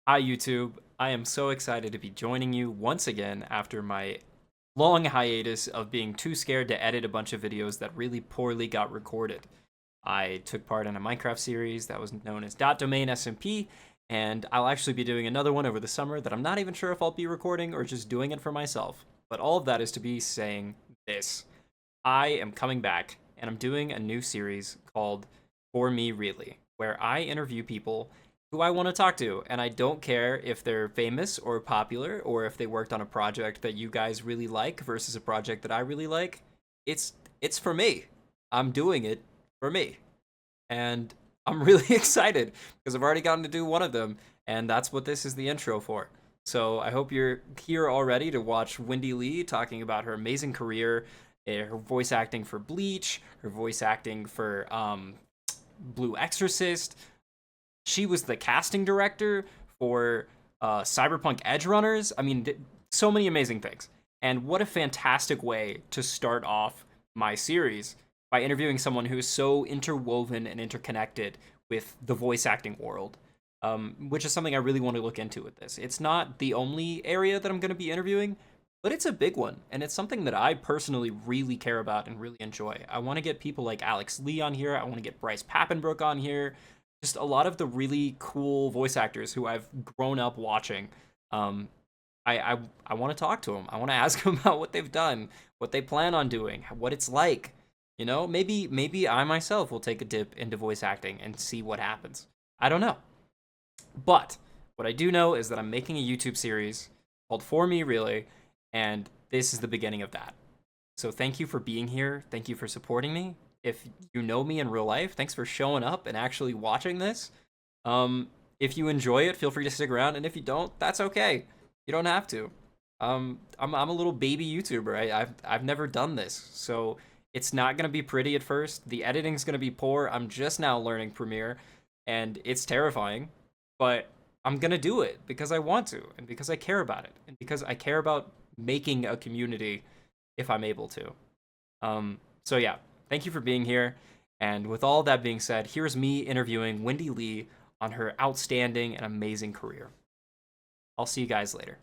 Hi, YouTube. I am so excited to be joining you once again after my long hiatus of being too scared to edit a bunch of videos that really poorly got recorded. I took part in a Minecraft series that was known as .domain SMP, and I'll actually be doing another one over the summer that I'm not even sure if I'll be recording or just doing it for myself. But all of that is to be saying this. I am coming back, and I'm doing a new series called For Me Really, where I interview people who I want to talk to, and I don't care if they're famous or popular or if they worked on a project that you guys really like versus a project that I really like. It's for me. I'm doing it for me. And I'm really excited because I've already gotten to do one of them, and that's what this is the intro for. So I hope you're here already to watch Wendy Lee talking about her amazing career, her voice acting for Bleach, her voice acting for Blue Exorcist. She was the casting director for Cyberpunk Edge Runners. I mean, so many amazing things. And what a fantastic way to start off my series by interviewing someone who is so interwoven and interconnected with the voice acting world, which is something I really want to look into with this. It's not the only area that I'm going to be interviewing, but it's a big one. And it's something that I personally really care about and really enjoy. I want to get people like Alex Lee on here. I want to get Bryce Papenbrook on here, just a lot of the really cool voice actors who I've grown up watching. Um, I want to talk to them. I want to ask them about what they've done, what they plan on doing, what it's like. You know, maybe I myself will take a dip into voice acting and see what happens. I don't know. But what I do know is that I'm making a YouTube series called For Me Really, and this is the beginning of that. So thank you for being here. Thank you for supporting me. If you know me in real life, thanks for showing up and actually watching this. If you enjoy it, feel free to stick around, and if you don't, that's okay. You don't have to. I'm a little baby YouTuber. I've never done this, so it's not gonna be pretty at first. The editing's gonna be poor. I'm just now learning Premiere, and it's terrifying, but I'm gonna do it because I want to, and because I care about it, and because I care about making a community if I'm able to. So yeah, thank you for being here. And with all that being said, here's me interviewing Wendy Lee on her outstanding and amazing career. I'll see you guys later.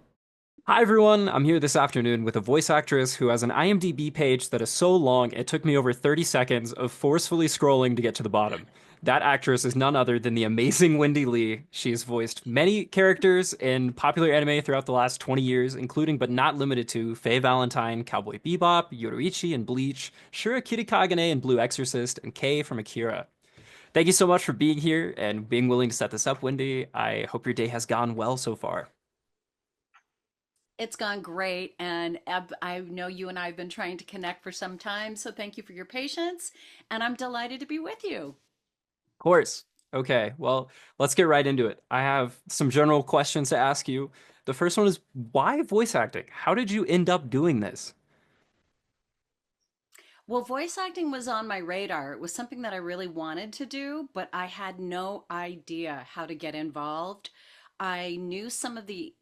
Hi, everyone. I'm here this afternoon with a voice actress who has an IMDb page that is so long it took me over 30 seconds of forcefully scrolling to get to the bottom. That actress is none other than the amazing Wendy Lee. She has voiced many characters in popular anime throughout the last 20 years, including but not limited to Faye Valentine, Cowboy Bebop, Yoruichi in Bleach, Shura Kirikagane in Blue Exorcist, and Kei from Akira. Thank you so much for being here and being willing to set this up, Wendy. I hope your day has gone well so far. It's gone great. And I know you and I have been trying to connect for some time. So thank you for your patience. And I'm delighted to be with you. Of course. Okay, well, let's get right into it. I have some general questions to ask you. The first one is why voice acting? How did you end up doing this? Well, voice acting was on my radar. It was something that I really wanted to do, but I had no idea how to get involved. I knew some of the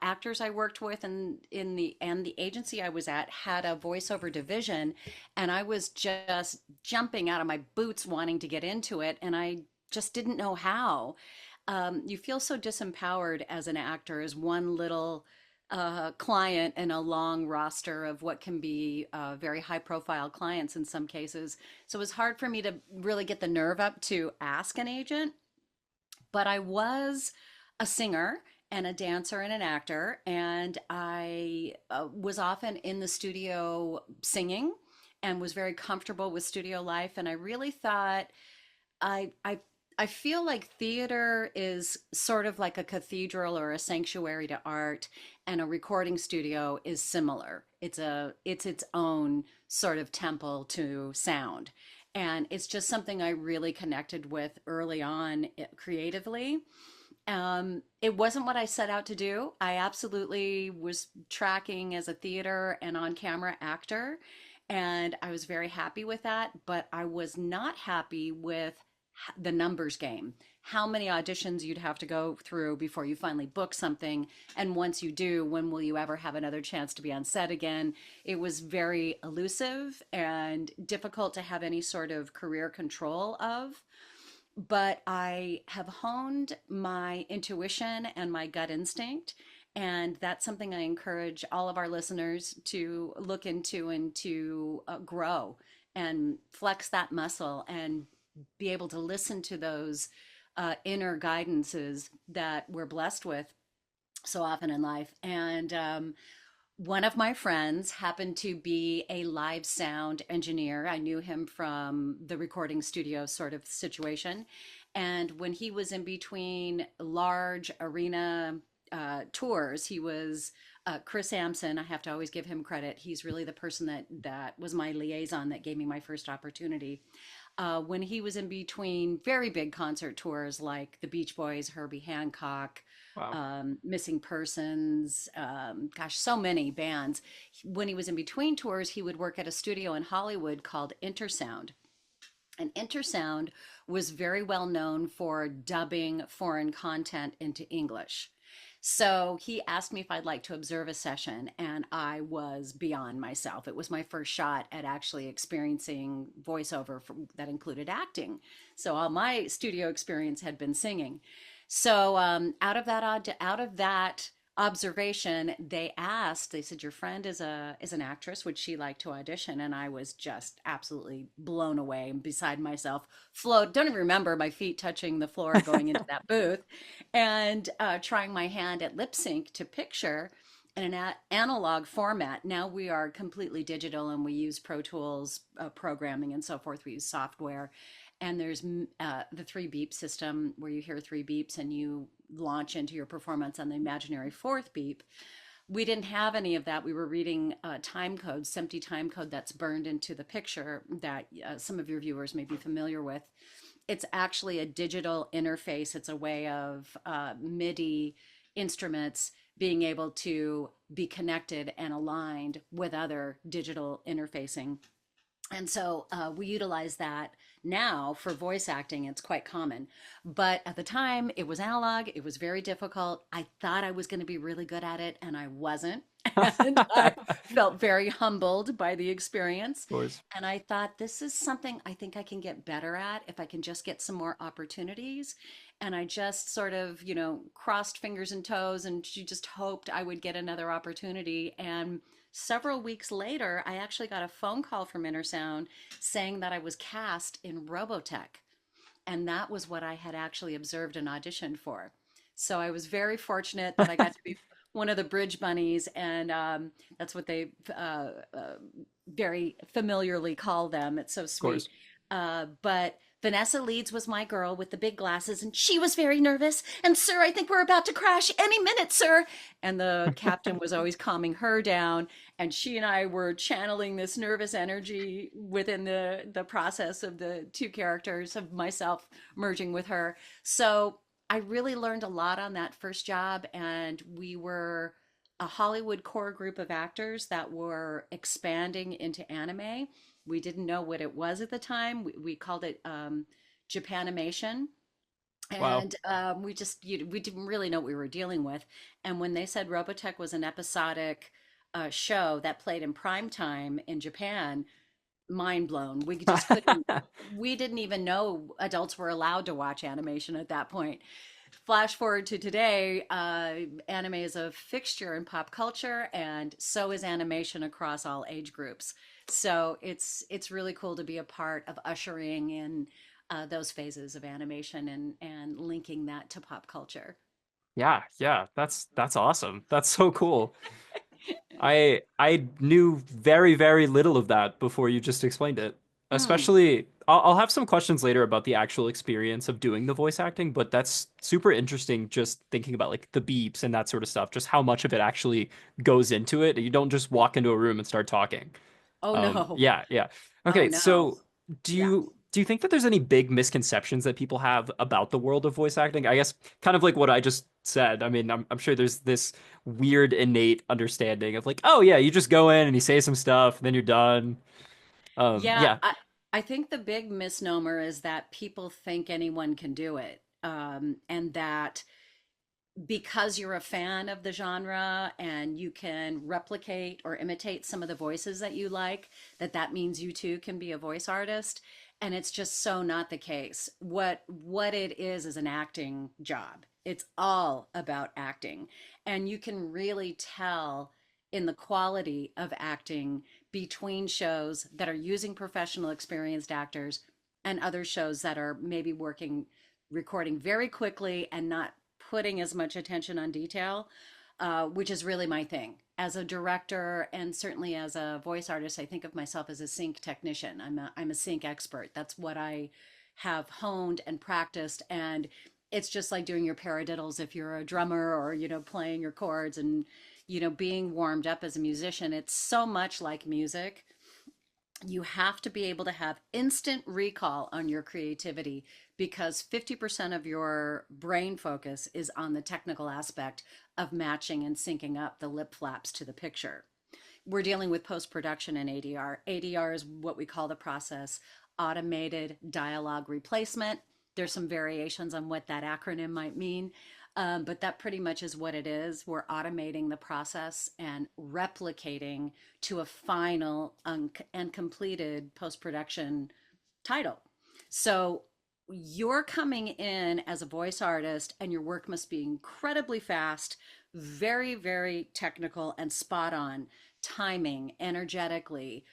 actors I worked with and the agency I was at had a voiceover division, and I was just jumping out of my boots wanting to get into it, and I just didn't know how. You feel so disempowered as an actor, as one little client in a long roster of what can be very high profile clients in some cases. So it was hard for me to really get the nerve up to ask an agent, but I was a singer and a dancer and an actor, and I was often in the studio singing and was very comfortable with studio life. And I really thought I I I feel like theater is sort of like a cathedral or a sanctuary to art, and a recording studio is similar. It's its own sort of temple to sound. And it's just something I really connected with early on creatively. It wasn't what I set out to do. I absolutely was tracking as a theater and on camera actor, and I was very happy with that, but I was not happy with the numbers game. How many auditions you'd have to go through before you finally book something, and once you do, when will you ever have another chance to be on set again? It was very elusive and difficult to have any sort of career control of. but I have honed my intuition and my gut instinct. And that's something I encourage all of our listeners to look into and to grow and flex that muscle and be able to listen to those inner guidances that we're blessed with so often in life. And one of my friends happened to be a live sound engineer. I knew him from the recording studio sort of situation. And when he was in between large arena tours, he was Chris Amson. I have to always give him credit. He's really the person that was my liaison that gave me my first opportunity. When he was in between very big concert tours like the Beach Boys, Herbie Hancock, Wow. Missing Persons, gosh, so many bands. When he was in between tours, he would work at a studio in Hollywood called Intersound. And Intersound was very well known for dubbing foreign content into English. So he asked me if I'd like to observe a session, and I was beyond myself. It was my first shot at actually experiencing voiceover that included acting. So all my studio experience had been singing. So out of that observation, they said, your friend is an actress. Would she like to audition? And I was just absolutely blown away and beside myself. Float, don't even remember my feet touching the floor going into that booth, and trying my hand at lip sync to picture in an analog format. Now we are completely digital and we use Pro Tools programming and so forth. We use software. And there's the three beep system where you hear three beeps and you launch into your performance on the imaginary fourth beep. We didn't have any of that. We were reading time code, SMPTE time code that's burned into the picture that some of your viewers may be familiar with. It's actually a digital interface. It's a way of MIDI instruments being able to be connected and aligned with other digital interfacing. And so we utilize that now for voice acting. It's quite common. But at the time, it was analog. It was very difficult. I thought I was going to be really good at it, and I wasn't. And I Of felt very humbled by the experience. course. And I thought, this is something I think I can get better at if I can just get some more opportunities. And I just sort of, crossed fingers and toes, and she just hoped I would get another opportunity. And several weeks later, I actually got a phone call from Intersound saying that I was cast in Robotech. And that was what I had actually observed and auditioned for. So I was very fortunate that I got to be one of the bridge bunnies, and that's what they very familiarly call them. It's so Of sweet. course. But Vanessa Leeds was my girl with the big glasses, and she was very nervous. And, sir, I think we're about to crash any minute, sir. And the captain was always calming her down, and she and I were channeling this nervous energy within the process of the two characters of myself merging with her. So I really learned a lot on that first job, and we were a Hollywood core group of actors that were expanding into anime. We didn't know what it was at the time. We called it Japanimation, Wow. and we didn't really know what we were dealing with. And when they said Robotech was an episodic show that played in prime time in Japan, mind blown. We just couldn't. We didn't even know adults were allowed to watch animation at that point. Flash forward to today, anime is a fixture in pop culture, and so is animation across all age groups. So it's really cool to be a part of ushering in those phases of animation and linking that to pop culture. Yeah, yeah, that's awesome. That's so cool. I knew very, very little of that before you just explained it. Hmm. Especially, I'll have some questions later about the actual experience of doing the voice acting, but that's super interesting just thinking about like the beeps and that sort of stuff, just how much of it actually goes into it. You don't just walk into a room and start talking. Oh no. Yeah, yeah. Oh Okay, no. so do Yeah. you think that there's any big misconceptions that people have about the world of voice acting? I guess kind of like what I just said. I mean, I'm sure there's this weird innate understanding of like, oh yeah, you just go in and you say some stuff, and then you're done. Yeah, Yeah. I think the big misnomer is that people think anyone can do it. And that because you're a fan of the genre and you can replicate or imitate some of the voices that you like, that means you too can be a voice artist. And it's just so not the case. What it is an acting job. It's all about acting. And you can really tell in the quality of acting between shows that are using professional experienced actors and other shows that are maybe working recording very quickly and not putting as much attention on detail, which is really my thing. As a director and certainly as a voice artist, I think of myself as a sync technician. I'm a sync expert. That's what I have honed and practiced. And it's just like doing your paradiddles if you're a drummer or, playing your chords and, being warmed up as a musician. It's so much like music. You have to be able to have instant recall on your creativity because 50% of your brain focus is on the technical aspect of matching and syncing up the lip flaps to the picture. We're dealing with post production in ADR. ADR is what we call the process automated dialogue replacement. There's some variations on what that acronym might mean, but that pretty much is what it is. We're automating the process and replicating to a final and completed post production title. So you're coming in as a voice artist, and your work must be incredibly fast, very, very technical, and spot on timing, energetically,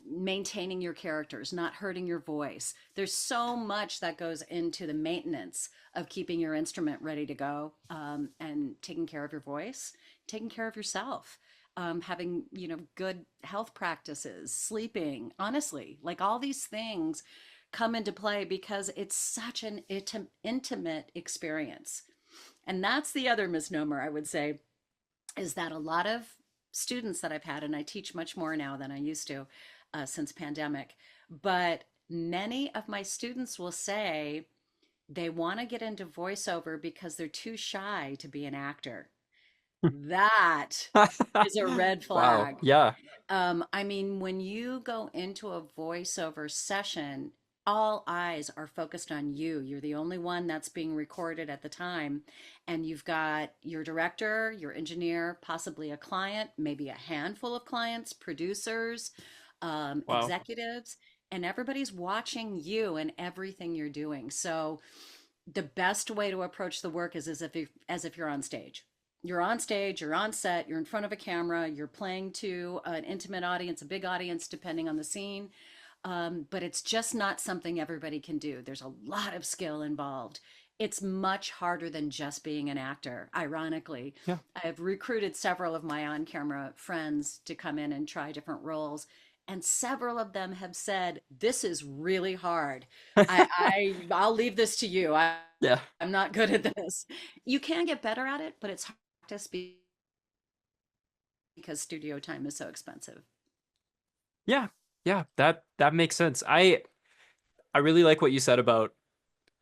maintaining your characters, not hurting your voice. There's so much that goes into the maintenance of keeping your instrument ready to go, and taking care of your voice, taking care of yourself, having good health practices, sleeping. Honestly, like all these things come into play because it's such an intimate experience. And that's the other misnomer I would say is that a lot of students that I've had, and I teach much more now than I used to since pandemic, but many of my students will say they want to get into voiceover because they're too shy to be an actor. That is a red Wow. flag. Yeah. I mean, when you go into a voiceover session, all eyes are focused on you. You're the only one that's being recorded at the time. And you've got your director, your engineer, possibly a client, maybe a handful of clients, producers, Wow. executives, and everybody's watching you and everything you're doing. So the best way to approach the work is as if you're on stage. You're on stage, you're on set, you're in front of a camera, you're playing to an intimate audience, a big audience, depending on the scene. But it's just not something everybody can do. There's a lot of skill involved. It's much harder than just being an actor, ironically. Yeah. I've recruited several of my on camera friends to come in and try different roles. And several of them have said, "This is really hard. I'll leave this to you. Yeah. I'm not good at this." You can get better at it, but it's hard to speak because studio time is so expensive. Yeah. Yeah. That makes sense. I really like what you said about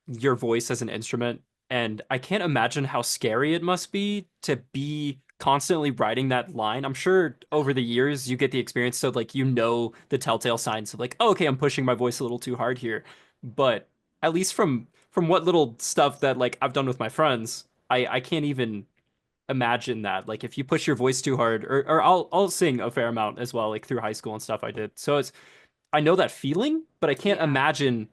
your voice as an instrument, and I can't imagine how scary it must be to be constantly writing that line. I'm sure over the years you get the experience, so like the telltale signs of like, oh, okay, I'm pushing my voice a little too hard here. But at least from what little stuff that like I've done with my friends, I can't even imagine that. Like if you push your voice too hard, or I'll sing a fair amount as well, like through high school and stuff I did. So it's I know that feeling, but I can't Yeah, imagine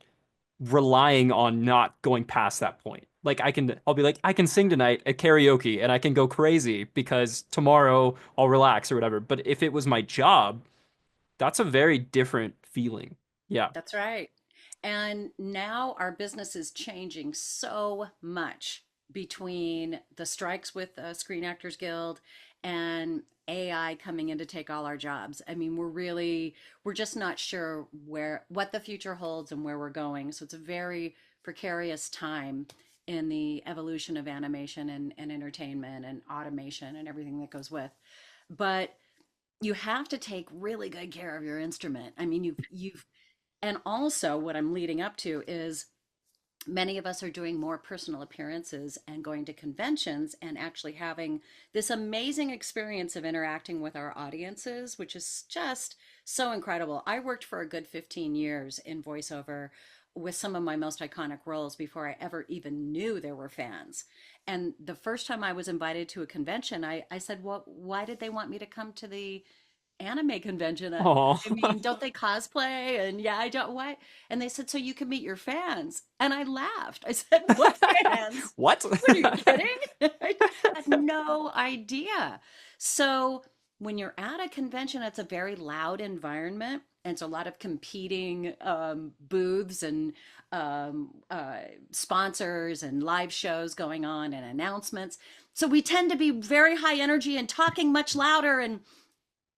relying on not going past that point. Like I'll be like, I can sing tonight at karaoke and I can go crazy because tomorrow I'll relax or whatever. But if it was my job, that's a very different feeling. Yeah. that's right. And now our business is changing so much between the strikes with the Screen Actors Guild and AI coming in to take all our jobs. I mean, we're just not sure what the future holds and where we're going. So it's a very precarious time in the evolution of animation and entertainment and automation and everything that goes with. But you have to take really good care of your instrument. I mean, you've and also, what I'm leading up to is many of us are doing more personal appearances and going to conventions and actually having this amazing experience of interacting with our audiences, which is just so incredible. I worked for a good 15 years in voiceover with some of my most iconic roles before I ever even knew there were fans. And the first time I was invited to a convention, I said, well, why did they want me to come to the anime convention. Oh, I mean, don't they cosplay? And yeah, I don't what? And they said, so you can meet your fans. And I laughed. I said, what fans? what? What are you kidding? I had no idea. So when you're at a convention, it's a very loud environment. And it's a lot of competing booths and sponsors and live shows going on and announcements. So we tend to be very high energy and talking much louder. And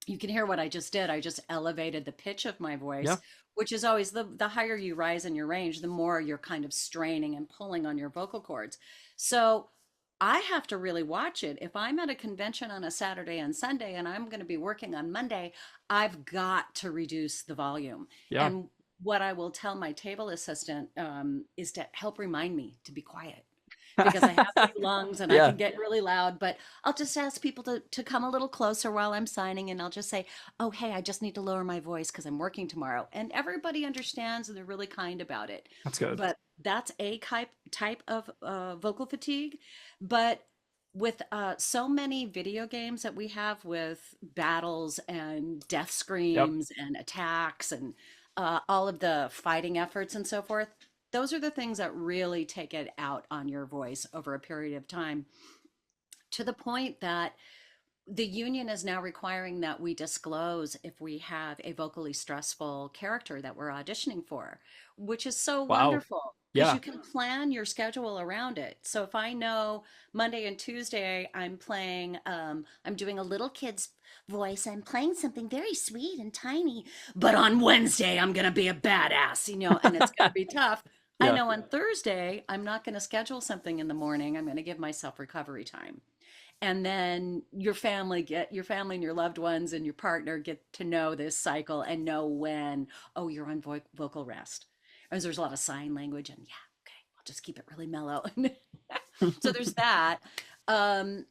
you can hear what I just did. I just elevated the pitch of my voice, Yeah, which is always the higher you rise in your range, the more you're kind of straining and pulling on your vocal cords. So I have to really watch it. If I'm at a convention on a Saturday and Sunday and I'm going to be working on Monday, I've got to reduce the volume. yeah. And what I will tell my table assistant is to help remind me to be quiet because I have big lungs and I Yeah, can get really loud. But I'll just ask people to come a little closer while I'm signing, and I'll just say, oh, hey, I just need to lower my voice because I'm working tomorrow. And everybody understands and they're really kind about it. that's good. But that's a type of vocal fatigue. But with so many video games that we have with battles and death Yep. screams and attacks and all of the fighting efforts and so forth, those are the things that really take it out on your voice over a period of time, to the point that the union is now requiring that we disclose if we have a vocally stressful character that we're auditioning for, which is so Wow. wonderful because you Yeah. can plan your schedule around it. So if I know Monday and Tuesday I'm doing a little kid's voice, I'm playing something very sweet and tiny, but on Wednesday I'm going to be a badass, and it's going to be tough. I Yeah. know on Thursday I'm not going to schedule something in the morning. I'm going to give myself recovery time, and then your family and your loved ones and your partner get to know this cycle and know when, oh, you're on vocal rest, and there's a lot of sign language, and yeah, okay, I'll just keep it really mellow. So there's that. um,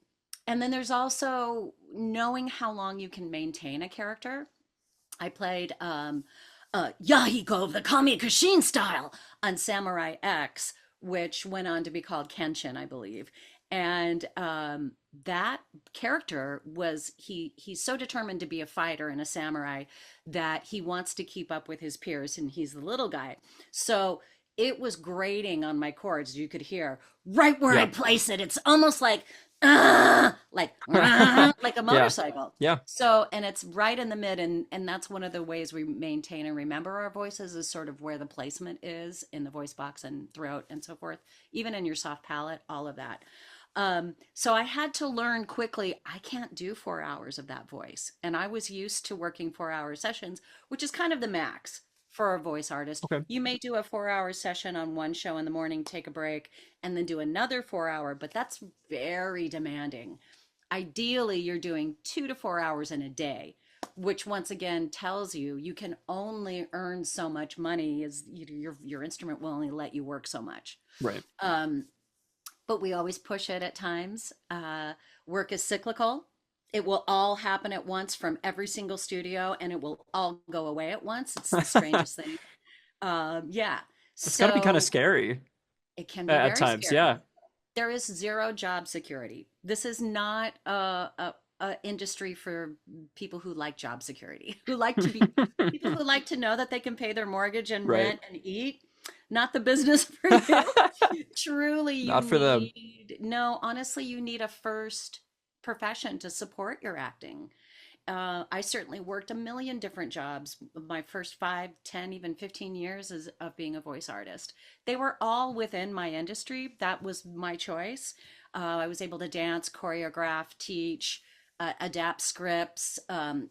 and then there's also knowing how long you can maintain a character. I played Yahiko of the Kami Kashin style on Samurai X, which went on to be called Kenshin, I believe. And that character he's so determined to be a fighter and a samurai that he wants to keep up with his peers, and he's the little guy. So it was grating on my cords. You could hear right where I Yeah. place it. It's almost like a Yeah. motorcycle. Yeah. So, and it's right in the mid, and that's one of the ways we maintain and remember our voices, is sort of where the placement is in the voice box and throat and so forth, even in your soft palate, all of that. So I had to learn quickly, I can't do 4 hours of that voice. And I was used to working 4 hour sessions, which is kind of the max for a voice artist. Okay. You may do a 4 hour session on one show in the morning, take a break, and then do another 4 hour, but that's very demanding. Ideally, you're doing 2 to 4 hours in a day, which once again tells you you can only earn so much money, as your instrument will only let you work so much. Right. Um, but we always push it at times. Work is cyclical. It will all happen at once from every single studio, and it will all go away at once. It's the strangest thing. Yeah. It's got to be kind of So scary it can be at very times. scary. Yeah. There is zero job security. This is not a industry for people who like job security, who like to be people who like to know that they can pay their mortgage and Right. rent and eat. Not the business for you. Truly, you Not for them. need, no, honestly, you need a first profession to support your acting. I certainly worked a million different jobs. My first 5, 10, even 15 years of being a voice artist. They were all within my industry. That was my choice. I was able to dance, choreograph, teach, adapt scripts,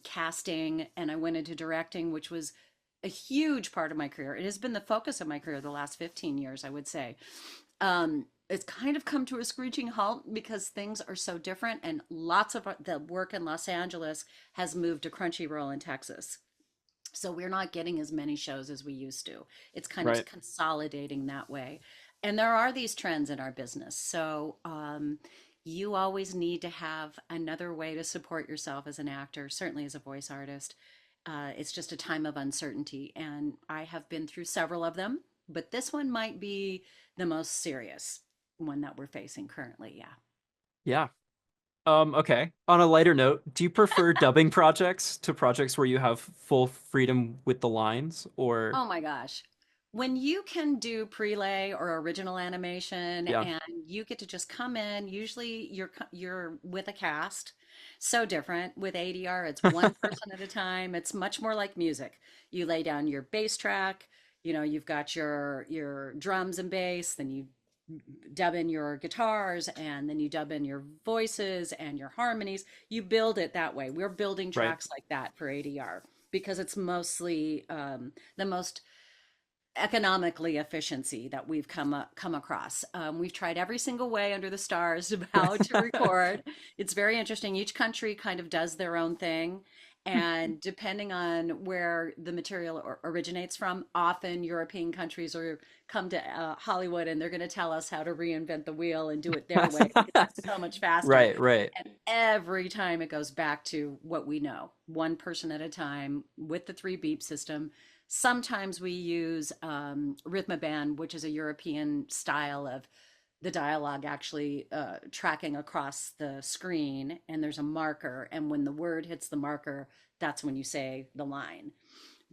casting, and I went into directing, which was a huge part of my career. It has been the focus of my career the last 15 years, I would say. It's kind of come to a screeching halt because things are so different, and lots of the work in Los Angeles has moved to Crunchyroll in Texas. So we're not getting as many shows as we used to. It's kind of Right. consolidating that way. And there are these trends in our business. So you always need to have another way to support yourself as an actor, certainly as a voice artist. It's just a time of uncertainty. And I have been through several of them, but this one might be the most serious one that we're facing currently. Yeah. Yeah. Okay. On a lighter note, do you prefer dubbing projects to projects where you have full freedom with the lines or Oh my gosh. When you can do prelay or original animation yeah. and you get to just come in, usually you're with a cast. So different. With ADR, it's one person at a time. It's much more like music. You lay down your bass track, you've got your drums and bass, then you dub in your guitars and then you dub in your voices and your harmonies. You build it that way. We're building Right. tracks like that for ADR because it's mostly the most economically efficiency that we've come across. We've tried every single way under the stars of how to record. It's very interesting. Each country kind of does their own thing. And depending on where the material originates from, often European countries or come to Hollywood and they're going to tell us how to reinvent the wheel and do it their way because it's so much faster. Right, right. And every time it goes back to what we know, one person at a time with the three beep system. Sometimes we use Rhythmaband, which is a European style of the dialogue actually tracking across the screen, and there's a marker. And when the word hits the marker, that's when you say the line.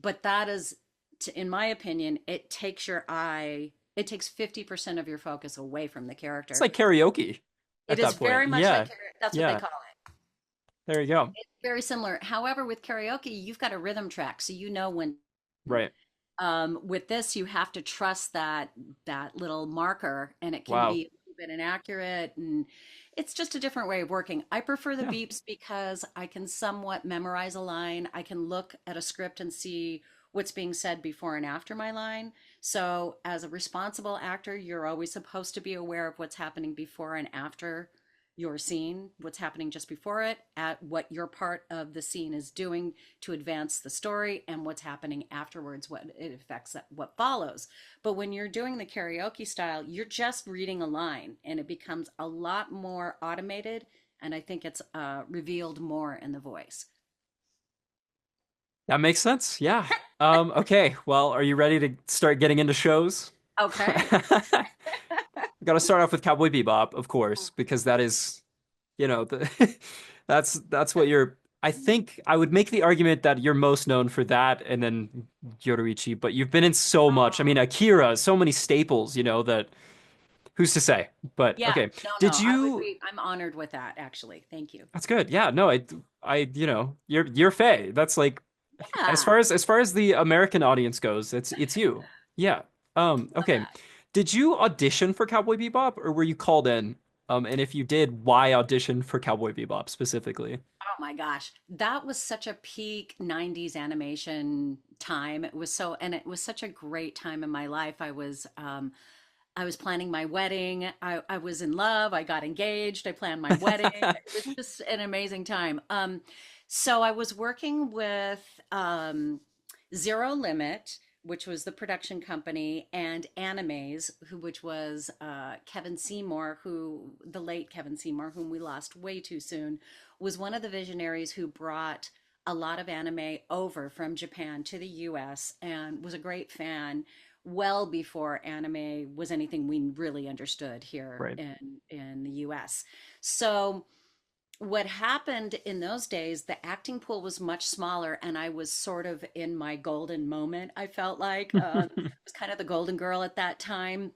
But that is, in my opinion, it takes 50% of your focus away from the It's character. like karaoke It at is that point. very much like Yeah. that's what they Yeah. call it. There you go. It's very similar. However, with karaoke, you've got a rhythm track, so you know when Right. with this, you have to trust that little marker, and it can Wow. be a little bit inaccurate, and it's just a different way of working. I prefer the Yeah. beeps because I can somewhat memorize a line. I can look at a script and see what's being said before and after my line. So, as a responsible actor, you're always supposed to be aware of what's happening before and after your scene, what's happening just before it, at what your part of the scene is doing to advance the story, and what's happening afterwards, what it affects what follows. But when you're doing the karaoke style, you're just reading a line and it becomes a lot more automated. And I think it's revealed more in the voice. That makes sense. Yeah. Okay. Well, are you ready to start getting into shows? Okay. Got to start off with Cowboy Bebop, of course, because that is, the that's what you're. I think I would make the argument that you're most known for that, and then Yoruichi. But you've been in so much. I Oh, mean, Akira, so many staples. That who's to say? But yeah. okay, No, did no. I would you? be. I'm honored with that. Actually, thank you. That's good. Yeah. No, you're Faye. That's like, Yeah. as far as the American audience goes, it's you. Yeah. Love Okay. that. Did you audition for Cowboy Bebop, or were you called in? And if you did, why audition for Cowboy Bebop specifically? Oh my gosh, that was such a peak 90s animation time. And it was such a great time in my life. I was planning my wedding. I was in love. I got engaged. I planned my wedding. It was just an amazing time. So I was working with Zero Limit, which was the production company, and Animes, which was Kevin Seymour, the late Kevin Seymour, whom we lost way too soon, was one of the visionaries who brought a lot of anime over from Japan to the US and was a great fan well before anime was anything we really understood here Right. in the US. So what happened in those days, the acting pool was much smaller, and I was sort of in my golden moment. I felt like I was kind of the golden girl at that time,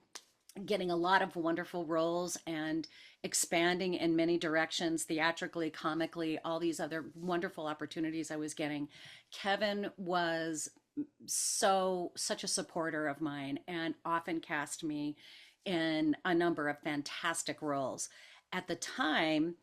getting a lot of wonderful roles and expanding in many directions, theatrically, comically, all these other wonderful opportunities I was getting. Kevin was such a supporter of mine and often cast me in a number of fantastic roles. At the time,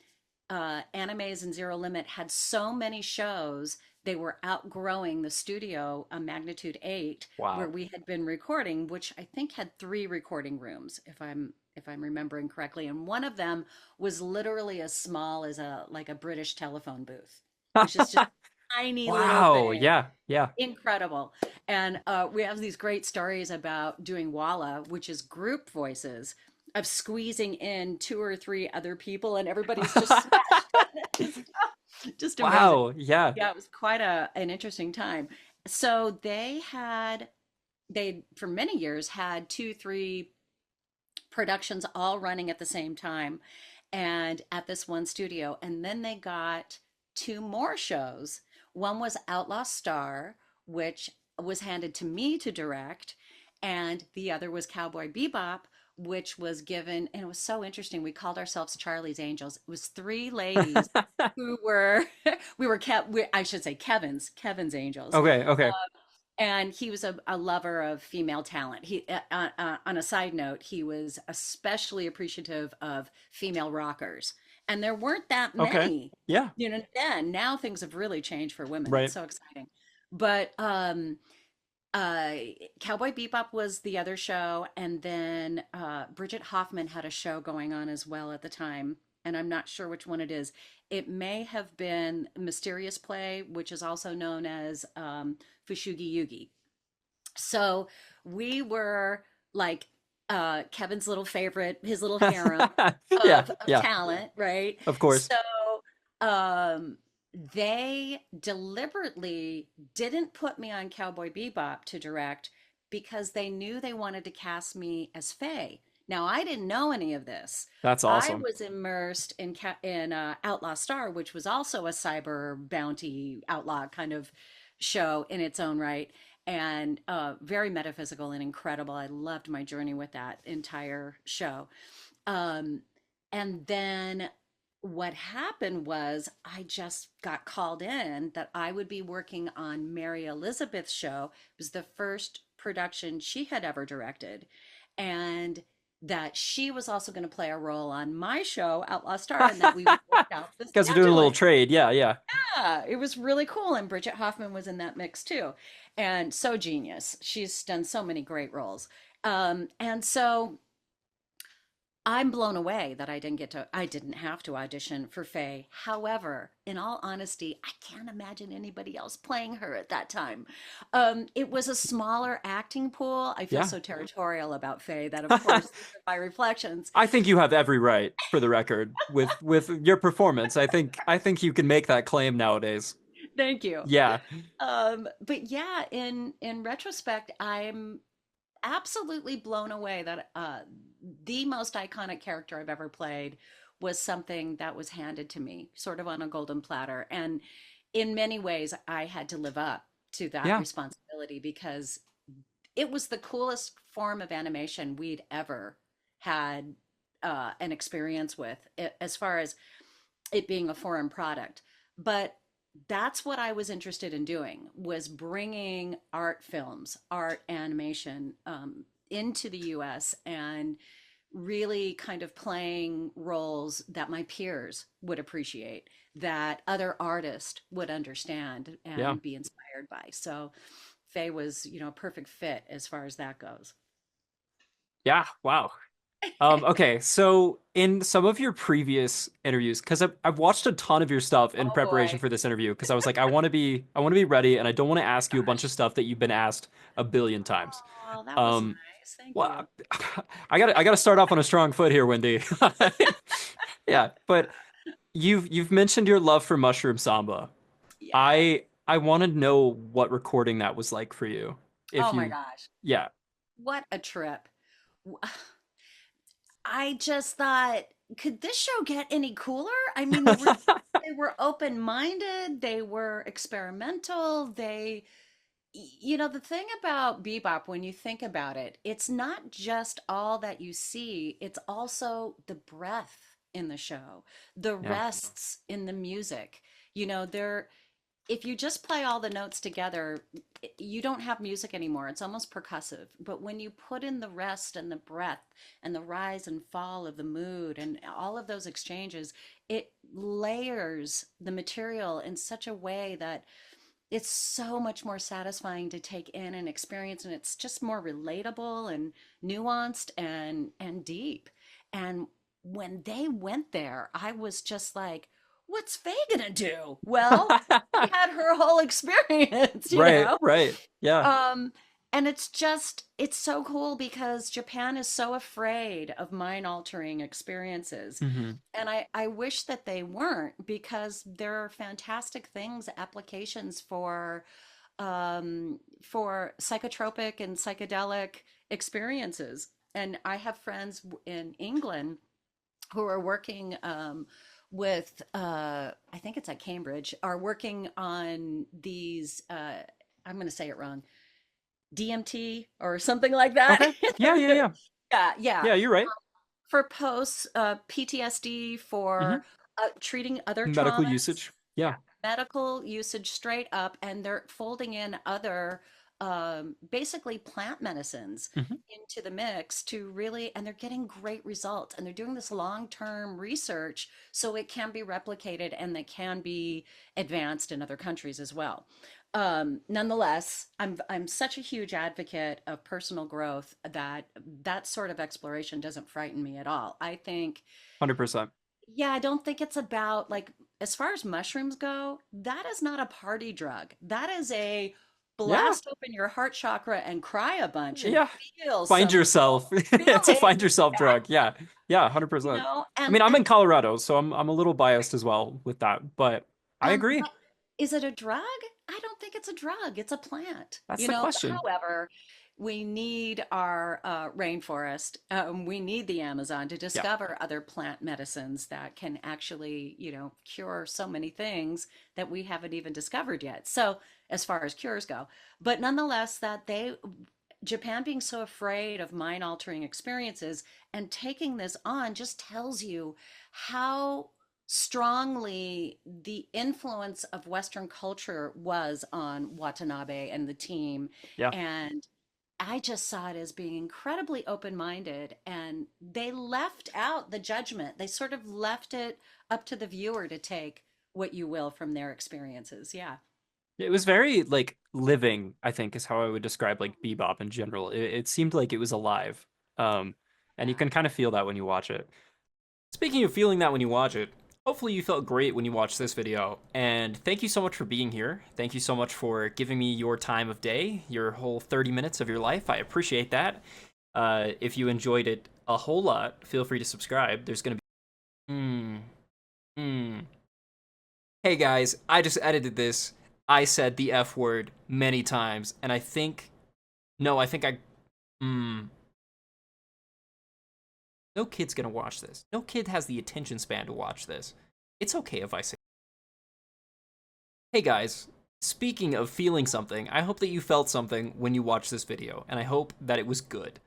Animes and Zero Limit had so many shows, they were outgrowing the studio, a Magnitude 8, where Wow. we had been recording, which I think had three recording rooms, if I'm remembering correctly. And one of them was literally as small as a British telephone booth. It was just a tiny little Wow. thing. Yeah. Yeah. Incredible. And we have these great stories about doing Walla, which is group voices, of squeezing in two or three other people, and everybody's just smashed in. Just amazing. Wow. Yeah. Yeah, it was quite an interesting time. So they for many years had two, three productions all running at the same time. and at this one studio. And then they got two more shows. One was Outlaw Star, which was handed to me to direct, and the other was Cowboy Bebop, which was given, and it was so interesting. We called ourselves Charlie's Angels. It was three ladies who were I should say Kevin's Angels. Okay, okay, And he was a lover of female talent. On a side note, he was especially appreciative of female rockers, and there weren't that okay. many. Yeah, Then now things have really changed for women. It's right. so exciting. But uh, Cowboy Bebop was the other show, and then Bridget Hoffman had a show going on as well at the time, and I'm not sure which one it is. It may have been Mysterious Play, which is also known as Fushugi Yugi. So we were like Kevin's little favorite, his little harem Yeah, of yeah, talent, right? of course. So um, they deliberately didn't put me on Cowboy Bebop to direct because they knew they wanted to cast me as Faye. Now I didn't know any of this. That's I awesome. was immersed in Outlaw Star, which was also a cyber bounty outlaw kind of show in its own right, and very metaphysical and incredible. I loved my journey with that entire show. Um, and then what happened was I just got called in that I would be working on Mary Elizabeth's show. It was the first production she had ever directed. And that she was also going to play a role on my show, Outlaw Star, and that we would work out the Guys are doing a little scheduling. trade. Yeah, yeah. Yeah, it was really cool. And Bridget Hoffman was in that mix too. And so genius. She's done so many great roles. And so I'm blown away that I didn't have to audition for Faye. However, in all honesty, I can't imagine anybody else playing her at that time. It was a smaller acting pool. I feel Yeah. so territorial about Faye that, of course, these are my reflections. I think you have every right, for the record, with your performance. I think you can make that claim nowadays. Thank you. Yeah. But yeah, in retrospect, I'm absolutely blown away that the most iconic character I've ever played was something that was handed to me sort of on a golden platter. And in many ways, I had to live up to that Yeah. responsibility because it was the coolest form of animation we'd ever had an experience with, as far as it being a foreign product. But that's what I was interested in doing, was bringing art films, art animation into the US and really kind of playing roles that my peers would appreciate, that other artists would understand Yeah. and be inspired by. So Faye was, a perfect fit as far as that goes. Yeah. Wow. Okay, so in some of your previous interviews, because I've watched a ton of your stuff in Oh preparation boy. for this interview, because I was like, I want to be ready, and I don't want to ask you a bunch of stuff that you've been asked a billion times. Oh, that was Um, nice. Thank well, you. I gotta start off on a strong foot here, Wendy. Yeah, but you've mentioned your love for Mushroom Samba. Yes. I want to know what recording that was like for you. If Oh my you, gosh. yeah, What a trip. I just thought, could this show get any cooler? I mean, they were open-minded, they were experimental, the thing about Bebop, when you think about it, it's not just all that you see, it's also the breath in the show, the yeah, rests in the music. There if you just play all the notes together, you don't have music anymore. It's almost percussive. But when you put in the rest and the breath and the rise and fall of the mood and all of those exchanges, it layers the material in such a way that it's so much more satisfying to take in and experience, and it's just more relatable and nuanced and deep. And when they went there, I was just like, what's Faye gonna do? Well, she had her whole experience, right, right, yeah, um, and it's so cool because Japan is so afraid of mind altering experiences. hmm And I wish that they weren't, because there are fantastic things, applications for psychotropic and psychedelic experiences. And I have friends in England who are working with, I think it's at Cambridge, are working on these, I'm going to say it wrong, DMT or something like that. Okay. Yeah, yeah, yeah. Yeah, yeah. Yeah, you're right. For post PTSD, Hmm. for treating other Medical traumas. usage. Yeah. Medical usage straight up, and they're folding in other basically plant medicines Hmm. into the mix to really, and they're getting great results. And they're doing this long-term research so it can be replicated and they can be advanced in other countries as well. Nonetheless, I'm such a huge advocate of personal growth that that sort of exploration doesn't frighten me at all. I think, 100%. yeah, I don't think it's about like, as far as mushrooms go, that is not a party drug. That is a Yeah. blast open your heart chakra and cry a bunch and Yeah. feel Find some yourself. It's a find feelings. yourself drug. Yeah. Yeah, You 100%. know, I mean, I'm in and Colorado, so I'm a little biased as well with that, but I agree. but is it a drug? I don't think it's a drug. It's a plant. That's You the know, question. however, we need our rainforest. We need the Amazon to Yeah. discover other plant medicines that can actually, cure so many things that we haven't even discovered yet. So, as far as cures go, but nonetheless, Japan being so afraid of mind altering experiences and taking this on just tells you how strongly the influence of Western culture was on Watanabe and the team. Yeah. And I just saw it as being incredibly open minded, and they left out the judgment. They sort of left it up to the viewer to take what you will from their experiences. Yeah. It was very like living, I think, is how I would describe like Bebop in general. It seemed like it was alive. Um, and you can kind of feel that when you watch it. Speaking of feeling that when you watch it, hopefully you felt great when you watched this video. And thank you so much for being here. Thank you so much for giving me your time of day, your whole 30 minutes of your life. I appreciate that. If you enjoyed it a whole lot, feel free to subscribe. There's gonna be. Hey guys, I just edited this. I said the F word many times, and I think. No, I think I. Hmm. No kid's gonna watch this. No kid has the attention span to watch this. It's okay if I say. Hey guys, speaking of feeling something, I hope that you felt something when you watched this video, and I hope that it was good.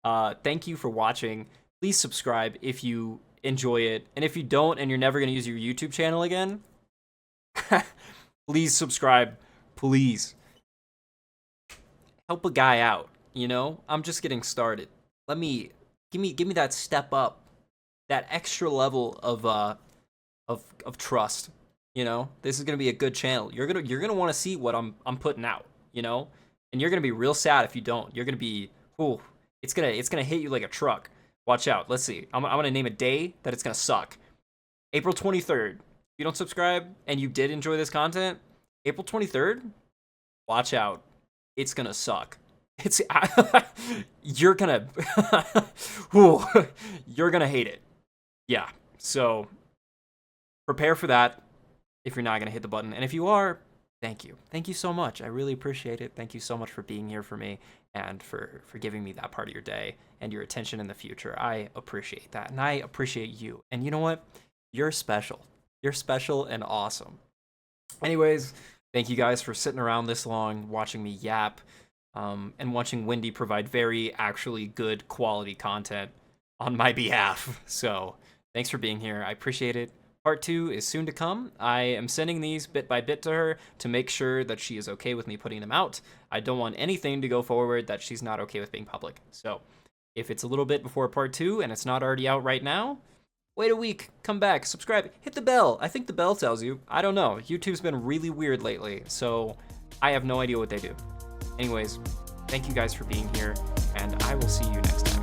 Thank you for watching. Please subscribe if you enjoy it, and if you don't and you're never gonna use your YouTube channel again, please subscribe. Please. Help a guy out, you know? I'm just getting started. Give me that step up, that extra level of trust. You know, this is gonna be a good channel. You're gonna want to see what I'm putting out. You know, and you're gonna be real sad if you don't. You're gonna be, ooh, it's gonna hit you like a truck. Watch out. Let's see. I'm gonna name a day that it's gonna suck. April 23rd. If you don't subscribe and you did enjoy this content, April 23rd. Watch out. It's gonna suck. It's you're gonna ooh, you're gonna hate it. Yeah. So prepare for that if you're not gonna hit the button. And if you are, thank you. Thank you so much. I really appreciate it. Thank you so much for being here for me and for giving me that part of your day and your attention in the future. I appreciate that. And I appreciate you. And you know what? You're special. You're special and awesome. Anyways, thank you guys for sitting around this long, watching me yap, and watching Wendy provide very actually good quality content on my behalf. So thanks for being here. I appreciate it. Part 2 is soon to come. I am sending these bit by bit to her to make sure that she is okay with me putting them out. I don't want anything to go forward that she's not okay with being public. So if it's a little bit before part 2 and it's not already out right now, wait a week, come back, subscribe, hit the bell. I think the bell tells you. I don't know. YouTube's been really weird lately, so I have no idea what they do. Anyways, thank you guys for being here, and I will see you next time.